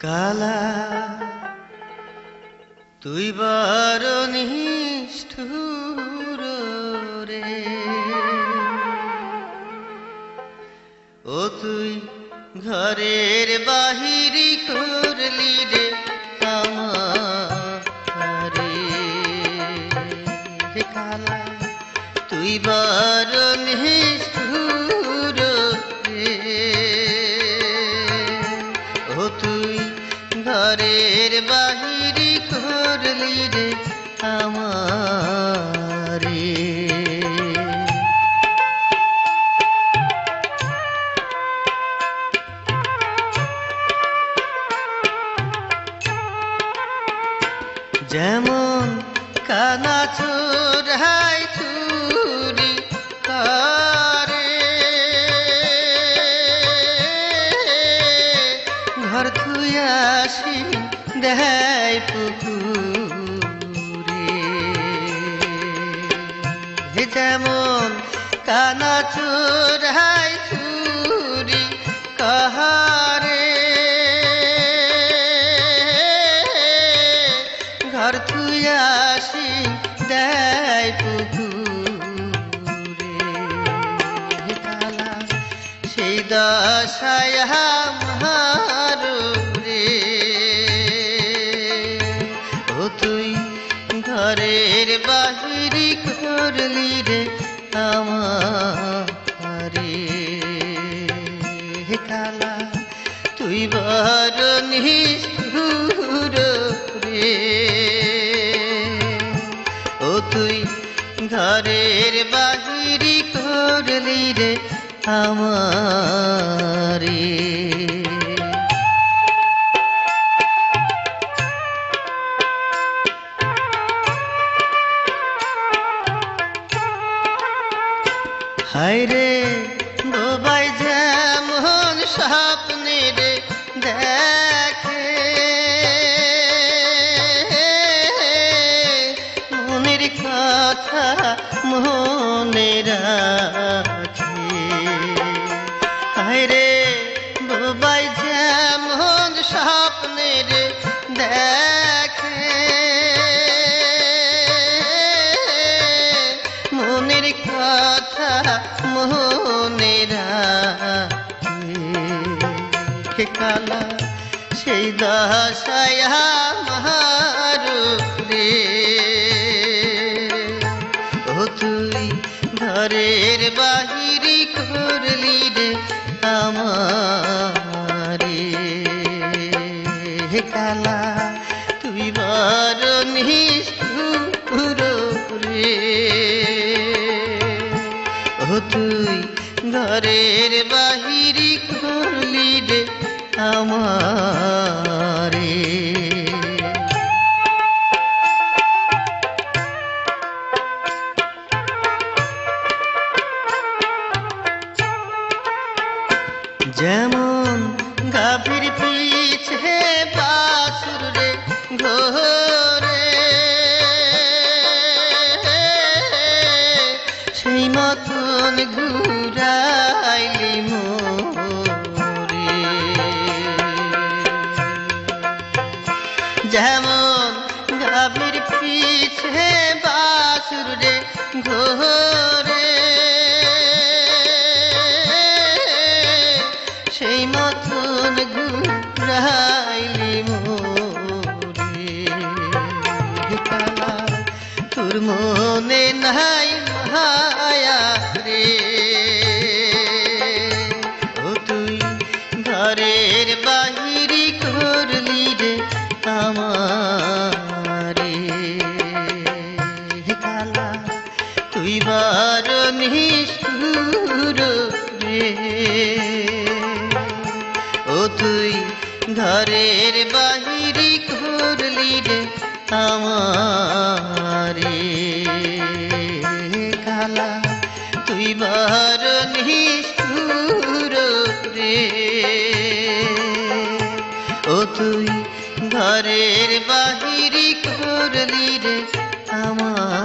কালা তুই বড় নিষ্ঠুর রে, ও তুই ঘরের বাহিরি করলি রে আমারে। হে কালা তুই বড় নিষ্ঠুর রে, ও তুই ঘরের বাহিরি করলি রে আমারে। যেমন কানা চোরাই চুরি করে, ঘর থুই আসি দেয় পুকুরে। যেমন কানা চোরাই চুরি কাহারে, ঘর থুই আসি দেয় পুকুরে। কালা সেই দশায় আমার রে, ও তুই ঘরের বাহিরি করলি রে আমারে। কালা তুই বড় নিষ্ঠুর রে, ও তুই ঘরের বাহিরি করলি রে আমারে। হায় রে বোবাই যেমন স্বপ্নে রে দেখে, মনের কথা মনে রাখে। হায় রে বোবাই যেমন স্বপ্নে রে দেখে, মনের কথা মনে রাখে। কালা সেই দশায় আমার রে, ও তুই ঘরের বাহিরি করলি রে আমারে। কালা তুই বড় নিষ্ঠুর রে, ও তুই ঘরের বাহিরি করলি রে আমারে। যেমন গাভীর পিছে বাছুর রে ঘোরে, সেই মতন ঘুরাইলি মোরে। যেমন গাভীর পিছে বাছুর রে ঘোরে, সেই মতন ঘুরাইলি মোরে। কালা তোর মনে নাই মায়া রে, ও তুই ঘরের বাহিরি করলি রে আমারে। কালা তুই বড় নিষ্ঠুর রে, ও তুই ঘরের বাহিরি করলি রে আমারে। কালা তুই বড় নিষ্ঠুর রে, ও তুই ঘরের বাহিরি করলি রে আমার।